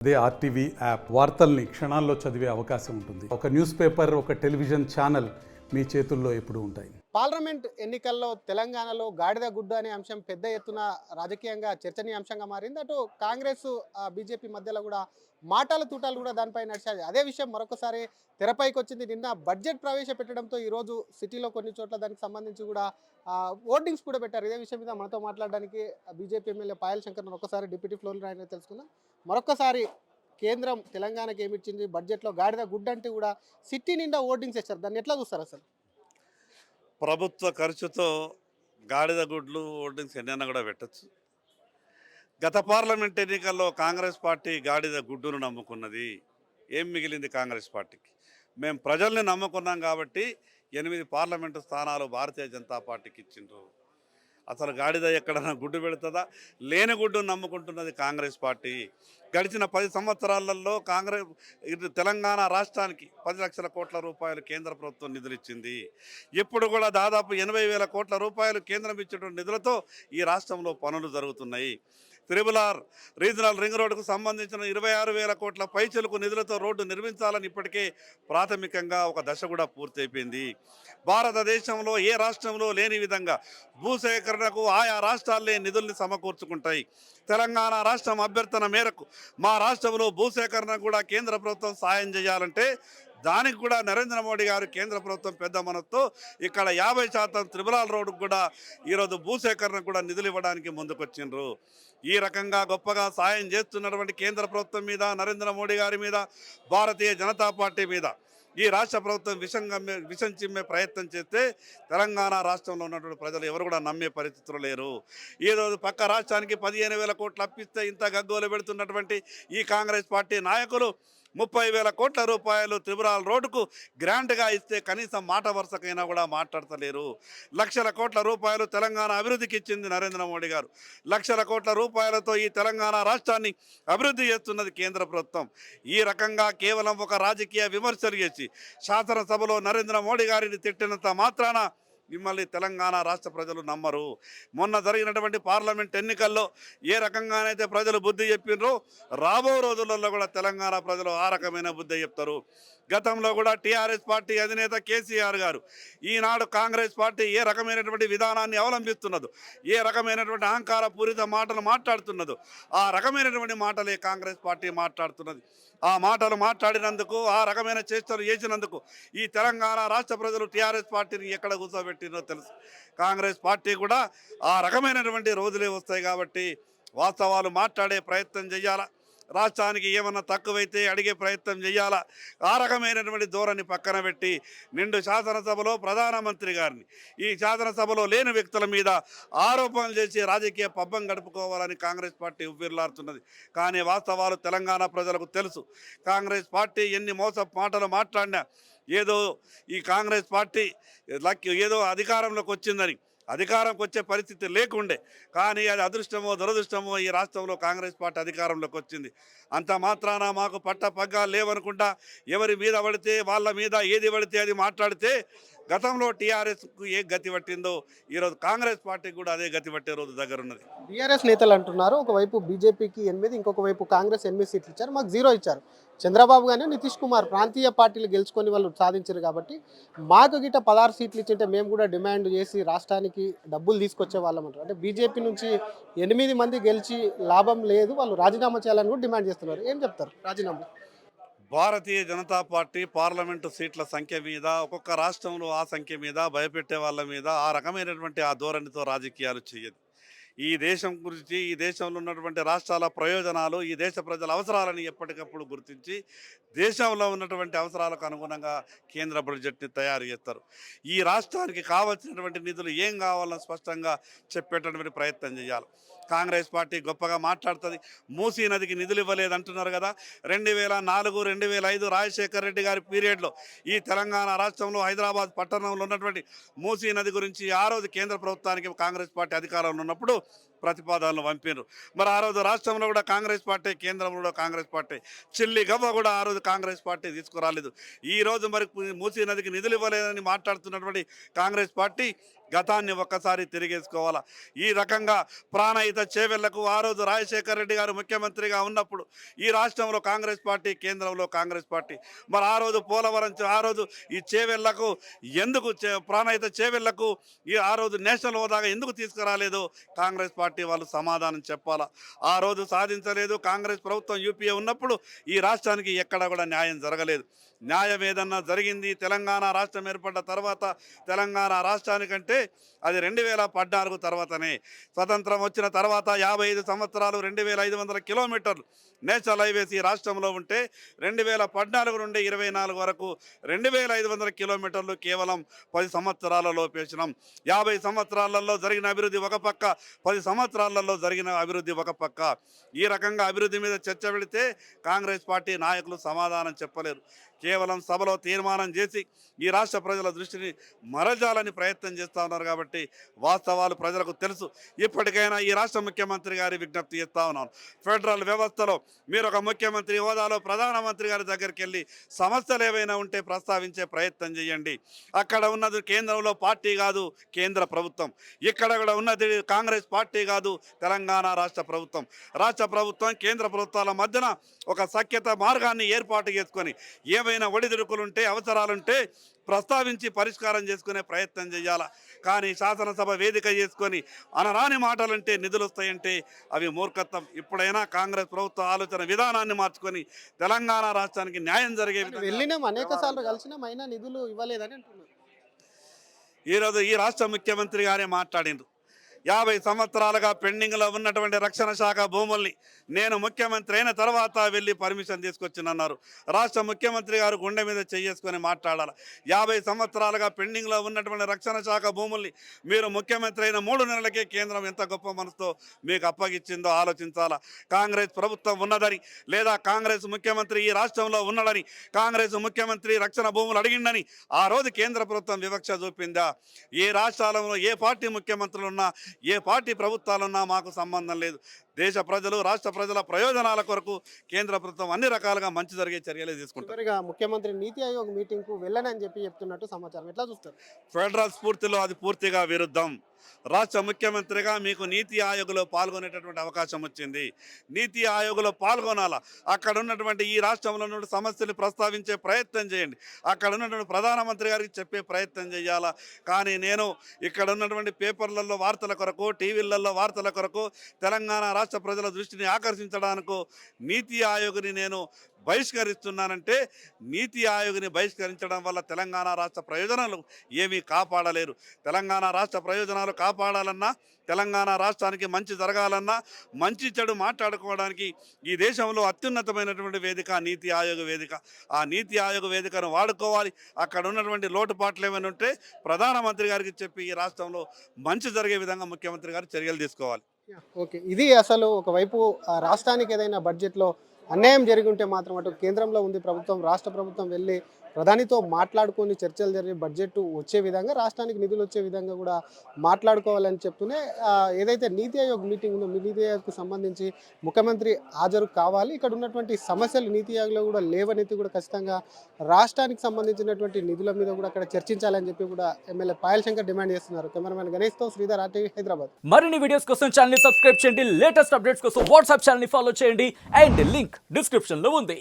అదే RTV app వార్తల్ని క్షణాల్లో చదివే అవకాశం ఉంటుంది. ఒక న్యూస్ పేపర్, ఒక టెలివిజన్ ఛానల్ మీ చేతుల్లో ఎప్పుడూ ఉంటాయి. పార్లమెంట్ ఎన్నికల్లో తెలంగాణలో గాడిద గుడ్డు అనే అంశం పెద్ద ఎత్తున రాజకీయంగా చర్చనీయాంశంగా మారింది. అటు కాంగ్రెస్ బీజేపీ మధ్యలో కూడా మాటల తూటాలు కూడా దానిపై నడిచాయి. అదే విషయం మరొకసారి తెరపైకి వచ్చింది. నిన్న బడ్జెట్ ప్రవేశపెట్టడంతో ఈరోజు సిటీలో కొన్ని చోట్ల దానికి సంబంధించి కూడా ఓటింగ్స్ కూడా పెట్టారు. ఇదే విషయం మీద మనతో మాట్లాడడానికి బీజేపీ ఎమ్మెల్యే పాయల్ శంకర్ ఒకసారి డిప్యూటీ ఫ్లోర్ ఆయన తెలుసుకుందాం. మరొకసారి కేంద్రం తెలంగాణకి ఏమిచ్చింది, బడ్జెట్లో గాడిద గుడ్డు అంటే కూడా సిటీ నిండా ఓటింగ్స్ ఇచ్చారు. దాన్ని ఎట్లా చూస్తారు అసలు? ప్రభుత్వ ఖర్చుతో గాడిద గుడ్లు హోర్డింగ్స్ ఎన్నైనా కూడా పెట్టచ్చు. గత పార్లమెంట్ ఎన్నికల్లో కాంగ్రెస్ పార్టీ గాడిద గుడ్డును నమ్ముకున్నది. ఏం మిగిలింది కాంగ్రెస్ పార్టీకి? మేము ప్రజల్ని నమ్ముకున్నాం కాబట్టి 8 పార్లమెంటు స్థానాలు భారతీయ జనతా పార్టీకి ఇచ్చిండ్రు. అసలు గాడిద ఎక్కడన్నా గుడ్డు పెడుతుందా? లేని గుడ్డును నమ్ముకుంటున్నది కాంగ్రెస్ పార్టీ. గడిచిన 10 సంవత్సరాలలో తెలంగాణ రాష్ట్రానికి 10 లక్షల కోట్ల రూపాయలు కేంద్ర ప్రభుత్వం నిధులు ఇచ్చింది. ఇప్పుడు కూడా దాదాపు 80,000 కోట్ల రూపాయలు కేంద్రం ఇచ్చేటువంటి నిధులతో ఈ రాష్ట్రంలో పనులు జరుగుతున్నాయి. త్రిబుల్-ఆర్ రీజనల్ రింగ్ రోడ్డుకు సంబంధించిన 26,000 కోట్ల పైచలకు నిధులతో రోడ్డు నిర్మించాలని ఇప్పటికే ప్రాథమికంగా ఒక దశ కూడా పూర్తయిపోయింది. భారతదేశంలో ఏ రాష్ట్రంలో లేని విధంగా భూసేకరణకు ఆయా రాష్ట్రాలే నిధుల్ని సమకూర్చుకుంటాయి. తెలంగాణ రాష్ట్రం అభ్యర్థన మేరకు మా రాష్ట్రంలో భూసేకరణ కూడా కేంద్ర ప్రభుత్వం సాయం చేయాలంటే దానికి కూడా నరేంద్ర మోడీ గారు కేంద్ర ప్రభుత్వం పెద్ద మనతో ఇక్కడ 50% త్రిబుల్-ఆర్ రోడ్డుకు కూడా ఈరోజు భూసేకరణ కూడా నిధులు ఇవ్వడానికి ముందుకొచ్చిండ్రు. ఈ రకంగా గొప్పగా సాయం చేస్తున్నటువంటి కేంద్ర ప్రభుత్వం మీద, నరేంద్ర మోడీ గారి మీద, భారతీయ జనతా పార్టీ మీద ఈ రాష్ట్ర ప్రభుత్వం విషం చిమ్మే ప్రయత్నం చేస్తే తెలంగాణ రాష్ట్రంలో ఉన్నటువంటి ప్రజలు ఎవరు కూడా నమ్మే పరిస్థితులు లేరు. ఈరోజు పక్క రాష్ట్రానికి 15,000 కోట్లు అప్పిస్తే ఇంత గగ్గోలు పెడుతున్నటువంటి ఈ కాంగ్రెస్ పార్టీ నాయకులు 30,000 కోట్ల రూపాయలు త్రిబుల్-ఆర్ రోడ్డుకు గ్రాంట్గా ఇస్తే కనీసం మాట వరుసకైనా కూడా మాట్లాడతలేరు. లక్షల కోట్ల రూపాయలు తెలంగాణ అభివృద్ధికి ఇచ్చింది నరేంద్ర మోడీ గారు. లక్షల కోట్ల రూపాయలతో ఈ తెలంగాణ రాష్ట్రాన్ని అభివృద్ధి చేస్తున్నది కేంద్ర ప్రభుత్వం. ఈ రకంగా కేవలం ఒక రాజకీయ విమర్శలు చేసి శాసనసభలో నరేంద్ర మోడీ గారిని తిట్టినంత మాత్రాన మిమ్మల్ని తెలంగాణ రాష్ట్ర ప్రజలు నమ్మరు. మొన్న జరిగినటువంటి పార్లమెంట్ ఎన్నికల్లో ఏ రకంగానైతే ప్రజలు బుద్ధి చెప్పినరో రాబో రోజులలో కూడా తెలంగాణ ప్రజలు ఆ రకమైన బుద్ధి చెప్తారు. గతంలో కూడా టీఆర్ఎస్ పార్టీ అధినేత కేసీఆర్ గారు ఈనాడు కాంగ్రెస్ పార్టీ ఏ రకమైనటువంటి విధానాన్ని అవలంబిస్తున్నదో, ఏ రకమైనటువంటి అహంకార పూరిత మాటలు మాట్లాడుతున్నదో ఆ రకమైనటువంటి మాటలే కాంగ్రెస్ పార్టీ మాట్లాడుతున్నది. ఆ మాటలు మాట్లాడినందుకు, ఆ రకమైన చేష్టలు చేసినందుకు ఈ తెలంగాణ రాష్ట్ర ప్రజలు టీఆర్ఎస్ పార్టీని ఎక్కడ కూర్చోబెట్టినో తెలుసు. కాంగ్రెస్ పార్టీ కూడా ఆ రకమైనటువంటి రోజులే వస్తాయి కాబట్టి వాస్తవాలు మాట్లాడే ప్రయత్నం చేయాలా. రాష్ట్రానికి ఏమన్నా తక్కువైతే అడిగే ప్రయత్నం చేయాలా. ఆ రకమైనటువంటి ధోరణి పక్కన పెట్టి నిండు శాసనసభలో ప్రధానమంత్రి గారిని, ఈ శాసనసభలో లేని వ్యక్తుల మీద ఆరోపణలు చేసి రాజకీయ పబ్బం గడుపుకోవాలని కాంగ్రెస్ పార్టీ ఉవ్విర్లాడుతున్నది. కానీ వాస్తవాలు తెలంగాణ ప్రజలకు తెలుసు. కాంగ్రెస్ పార్టీ ఎన్ని మోసపు మాటలు మాట్లాడినా ఏదో ఈ కాంగ్రెస్ పార్టీ ఏదో అధికారంలోకి వచ్చిందని, అధికారంకి వచ్చే పరిస్థితి లేకుండే, కానీ అది అదృష్టమో దురదృష్టమో ఈ రాష్ట్రంలో కాంగ్రెస్ పార్టీ అధికారంలోకి వచ్చింది. అంత మాత్రాన మాకు పట్ట పగ్గాలు లేవనుకుంటా ఎవరి మీద పడితే వాళ్ళ మీద ఏది పడితే అది మాట్లాడితే గతంలో టీఆర్ఎస్కు ఏ గతి పట్టిందో ఈరోజు కాంగ్రెస్ పార్టీకి కూడా అదే గతి పట్టే రోజు దగ్గర ఉన్నది. బీఆర్ఎస్ నేతలు అంటున్నారు, ఒకవైపు బీజేపీకి 8, ఇంకొక వైపు కాంగ్రెస్ 8 సీట్లు ఇచ్చారు, మాకు 0 ఇచ్చారు. చంద్రబాబు గానీ నితీష్ కుమార్ ప్రాంతీయ పార్టీలు గెలుచుకొని వాళ్ళు సాధించారు కాబట్టి మాకు గిట్ట 16 సీట్లు ఇచ్చింటే మేము కూడా డిమాండ్ చేసి రాష్ట్రానికి డబ్బులు తీసుకొచ్చే వాళ్ళం అంటారు. అంటే బీజేపీ నుంచి 8 మంది గెలిచి లాభం లేదు, వాళ్ళు రాజీనామా చేయాలని కూడా డిమాండ్ చేస్తున్నారు. ఏం చెప్తారు? రాజీనామా భారతీయ జనతా పార్టీ పార్లమెంటు సీట్ల సంఖ్య మీద, ఒక్కొక్క రాష్ట్రంలో ఆ సంఖ్య మీద భయపెట్టే వాళ్ళ మీద ఆ రకమైనటువంటి ఆ ధోరణితో రాజకీయాలు చేయదు. ఈ దేశం గురించి, ఈ దేశంలో ఉన్నటువంటి రాష్ట్రాల ప్రయోజనాలు, ఈ దేశ ప్రజల అవసరాలని ఎప్పటికప్పుడు గుర్తించి దేశంలో ఉన్నటువంటి అవసరాలకు అనుగుణంగా కేంద్ర బడ్జెట్ని తయారు చేస్తారు. ఈ రాష్ట్రానికి కావాల్సినటువంటి నిధులు ఏం కావాలని స్పష్టంగా చెప్పేటటువంటి ప్రయత్నం చేయాలి. కాంగ్రెస్ పార్టీ గొప్పగా మాట్లాడుతుంది. మూసీ నదికి నిధులు ఇవ్వలేదు అంటున్నారు కదా. 2004, 2005 రాజశేఖర్ రెడ్డి గారి పీరియడ్లో ఈ తెలంగాణ రాష్ట్రంలో హైదరాబాద్ పట్టణంలో ఉన్నటువంటి మూసీ నది గురించి ఆ రోజు కేంద్ర ప్రభుత్వానికి కాంగ్రెస్ పార్టీ అధికారంలో ఉన్నప్పుడు ప్రతిపాదనలు పంపినారు. మరి ఆ రోజు రాష్ట్రంలో కూడా కాంగ్రెస్ పార్టీ, కేంద్రంలో కాంగ్రెస్ పార్టీ, చిల్లి గవ్వ కూడా ఆ రోజు కాంగ్రెస్ పార్టీ తీసుకురాలేదు. ఈరోజు మరి మూసీ నదికి నిధులు ఇవ్వలేదని మాట్లాడుతున్నటువంటి కాంగ్రెస్ పార్టీ గతాన్ని ఒక్కసారి తిరిగేసుకోవాలా. ఈ రకంగా ప్రాణహిత చేవెళ్లకు ఆ రోజు రాజశేఖర రెడ్డి గారు ముఖ్యమంత్రిగా ఉన్నప్పుడు ఈ రాష్ట్రంలో కాంగ్రెస్ పార్టీ, కేంద్రంలో కాంగ్రెస్ పార్టీ, మరి ఆ రోజు పోలవరం ఆ రోజు ఈ చేవెళ్లకు ఎందుకు ప్రాణహిత చేవెళ్లకు ఆ రోజు నేషనల్ హోదాగా ఎందుకు తీసుకురాలేదు కాంగ్రెస్ పార్టీ వాళ్ళు సమాధానం చెప్పాలా. ఆ రోజు సాధించలేదు. కాంగ్రెస్ ప్రభుత్వం యూపీఏ ఉన్నప్పుడు ఈ రాష్ట్రానికి ఎక్కడ కూడా న్యాయం జరగలేదు. న్యాయం ఏదన్నా జరిగింది తెలంగాణ రాష్ట్రం ఏర్పడ్డ తర్వాత. తెలంగాణ రాష్ట్రానికంటే అది 2014 తర్వాతనే. స్వతంత్రం వచ్చిన తర్వాత 55 సంవత్సరాలు 2500 కిలోమీటర్లు నేషనల్ హైవేస్ ఈ రాష్ట్రంలో ఉంటే 2014 నుండి 24 వరకు 2500 కిలోమీటర్లు కేవలం 10 సంవత్సరాలలో పేర్చినాం. 50 సంవత్సరాలలో జరిగిన అభివృద్ధి ఒక పక్క, 10 సంవత్సరాలలో జరిగిన అభివృద్ధి ఒక పక్క. ఈ రకంగా అభివృద్ధి మీద చర్చ పెడితే కాంగ్రెస్ పార్టీ నాయకులు సమాధానం చెప్పలేరు. కేవలం సభలో తీర్మానం చేసి ఈ రాష్ట్ర ప్రజల దృష్టిని మరల్చాలని ప్రయత్నం చేస్తూ ఉన్నారు. కాబట్టి వాస్తవాలు ప్రజలకు తెలుసు. ఇప్పటికైనా ఈ రాష్ట్ర ముఖ్యమంత్రి గారి విజ్ఞప్తి చేస్తూ ఉన్నాను. ఫెడరల్ వ్యవస్థలో మీరు ఒక ముఖ్యమంత్రి హోదాలో ప్రధానమంత్రి గారి దగ్గరికి వెళ్ళి సమస్యలు ఏవైనా ఉంటే ప్రస్తావించే ప్రయత్నం చేయండి. అక్కడ ఉన్నది కేంద్రంలో పార్టీ కాదు, కేంద్ర ప్రభుత్వం. ఇక్కడ కూడా ఉన్నది కాంగ్రెస్ పార్టీ కాదు, తెలంగాణ రాష్ట్ర ప్రభుత్వం. రాష్ట్ర ప్రభుత్వం, కేంద్ర ప్రభుత్వాల మధ్యన ఒక సఖ్యత మార్గాన్ని ఏర్పాటు చేసుకొని ఏమైనా ఒడిదుడుకులుంటే, అవసరాలుంటే ప్రస్తావించి పరిష్కారం చేసుకునే ప్రయత్నం చేయాలి. కానీ శాసనసభ వేదిక చేసుకొని అనరాని మాటలంటే నిధులు వస్తాయంటే అవి మూర్ఖత్వం. ఇప్పుడైనా కాంగ్రెస్ ప్రభుత్వ ఆలోచన విధానాన్ని మార్చుకొని తెలంగాణ రాష్ట్రానికి న్యాయం జరిగే విధంగా వెళ్ళినాం, అనేక సార్లు కలిసినాం, అయినా నిధులు ఇవ్వలేదని అంటున్నారు. ఈరోజు ఈ రాష్ట్ర ముఖ్యమంత్రి గారే మాట్లాడిండ్రు. 50 సంవత్సరాలుగా పెండింగ్లో ఉన్నటువంటి రక్షణ శాఖ భూముల్ని నేను ముఖ్యమంత్రి అయిన తర్వాత వెళ్ళి పర్మిషన్ తీసుకొచ్చినన్నారు. రాష్ట్ర ముఖ్యమంత్రి గారు గుండె మీద చేసుకొని మాట్లాడాలి. 50 సంవత్సరాలుగా పెండింగ్లో ఉన్నటువంటి రక్షణ శాఖ భూముల్ని మీరు ముఖ్యమంత్రి అయిన 3 నెలలకే కేంద్రం ఎంత గొప్ప మనసుతో మీకు అప్పగిచ్చిందో ఆలోచించాలా. కాంగ్రెస్ ప్రభుత్వం ఉన్నదని, లేదా కాంగ్రెస్ ముఖ్యమంత్రి ఈ రాష్ట్రంలో ఉన్నాడని, కాంగ్రెస్ ముఖ్యమంత్రి రక్షణ భూములు అడిగిండని ఆ రోజు కేంద్ర ప్రభుత్వం వివక్ష చూపిందా? ఏ రాష్ట్రాలలో ఏ పార్టీ ముఖ్యమంత్రులు ఉన్నా, ఏ పార్టీ ప్రభుత్వాలున్నా మాకు సంబంధం లేదు. దేశ ప్రజలు, రాష్ట్ర ప్రజల ప్రయోజనాల కొరకు కేంద్ర ప్రభుత్వం అన్ని రకాలుగా మంచి జరిగే చర్యలు తీసుకుంటారు. చివరిగా ముఖ్యమంత్రి నీతి ఆయోగ్ మీటింగ్కు వెళ్ళనని చెప్తున్నట్టు సమాచారం, ఎట్లా చూస్తారు? ఫెడరల్ స్ఫూర్తిలో అది పూర్తిగా విరుద్ధం. రాష్ట్ర ముఖ్యమంత్రిగా మీకు నీతి ఆయోగ్లో పాల్గొనేటటువంటి అవకాశం వచ్చింది. నీతి ఆయోగ్లో పాల్గొనాలా. అక్కడ ఉన్నటువంటి ఈ రాష్ట్రంలో ఉన్న సమస్యలు ప్రస్తావించే ప్రయత్నం చేయండి. అక్కడ ఉన్నటువంటి ప్రధానమంత్రి గారికి చెప్పే ప్రయత్నం చేయాలా. కానీ నేను ఇక్కడ ఉన్నటువంటి పేపర్లలో వార్తల కొరకు, టీవీలలో వార్తల కొరకు, తెలంగాణ రాష్ట్ర ప్రజల దృష్టిని ఆకర్షించడానికో నీతి ఆయోగ్ని నేను బహిష్కరిస్తున్నానంటే, నీతి ఆయోగ్ని బహిష్కరించడం వల్ల తెలంగాణ రాష్ట్ర ప్రయోజనాలు ఏమీ కాపాడలేరు. తెలంగాణ రాష్ట్ర ప్రయోజనాలు కాపాడాలన్నా, తెలంగాణ రాష్ట్రానికి మంచి జరగాలన్నా, మంచి చెడు మాట్లాడుకోవడానికి ఈ దేశంలో అత్యున్నతమైనటువంటి వేదిక నీతి ఆయోగ్ వేదిక. ఆ నీతి ఆయోగ్ వేదికను వాడుకోవాలి. అక్కడ ఉన్నటువంటి లోటుపాట్లు ఏమైనా ఉంటే ప్రధానమంత్రి గారికి చెప్పి ఈ రాష్ట్రంలో మంచి జరిగే విధంగా ముఖ్యమంత్రి గారు చర్యలు తీసుకోవాలి. ఓకే, ఇది అసలు ఒకవైపు రాష్ట్రానికి ఏదైనా బడ్జెట్లో అన్యాయం జరిగి ఉంటే మాత్రం అటు కేంద్రంలో ఉంది ప్రభుత్వం, రాష్ట్ర ప్రభుత్వం వెళ్ళి ప్రధానితో మాట్లాడుకొని చర్చలు జరిగి బడ్జెట్ వచ్చే విధంగా, రాష్ట్రానికి నిధులు వచ్చే విధంగా కూడా మాట్లాడుకోవాలని చెప్తూనే ఏదైతే నీతి ఆయోగ్ మీటింగ్ ఉందో, నీతి ఆయోగ్కు సంబంధించి ముఖ్యమంత్రి హాజరు కావాలి. ఇక్కడ ఉన్నటువంటి సమస్యలు నీతి ఆయోగ్లో కూడా లేవనెత్తి కూడా ఖచ్చితంగా రాష్ట్రానికి సంబంధించినటువంటి నిధుల మీద కూడా అక్కడ చర్చించాలని చెప్పి కూడా ఎమ్మెల్యే పాయల్ శంకర్ డిమాండ్ చేస్తున్నారు. కెమెరామెన్ గణేష్తో శ్రీధర్, RTV హైదరాబాద్. మరిన్ని వీడియోస్ కోసం ఛానల్ ని సబ్స్క్రైబ్ చేయండి. లేటెస్ట్ అప్డేట్స్ కోసం వాట్సాప్ ఛానల్ ని ఫాలో చేయండి. అండ్ లింక్ డిస్క్రిప్షన్ లో ఉంది.